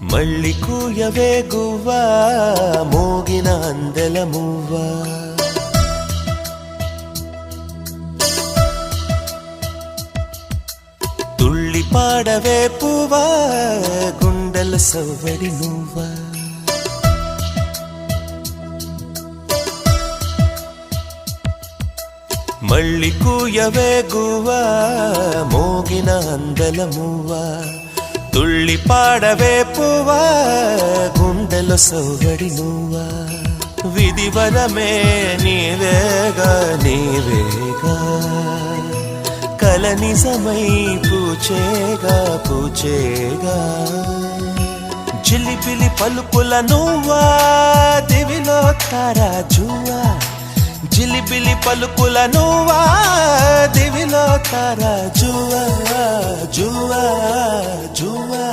మళ్ళీ కూయవే గువ్వా మోగిన అందెల మువ్వా తుళ్ళి పాడవే పువ్వా గుండెల సవ్వడి నువ్వా మళ్ళీ కూయవే గువ్వా మోగిన అందెల మువ్వా తుళ్ళి పాడవే పువ్వా గుండెలో సవ్వడి నువ్వా విధివరమే నీవేగా నీవేగా కల నిజమై పూచేగా పూచేగా జిలిబిలి పలుకుల నువ్వా దివిలో తారా జువ్వా జిలిబిలి పలుకుల నువ్వా దివిలో తారా జువ్వా జువ్వా జువ్వా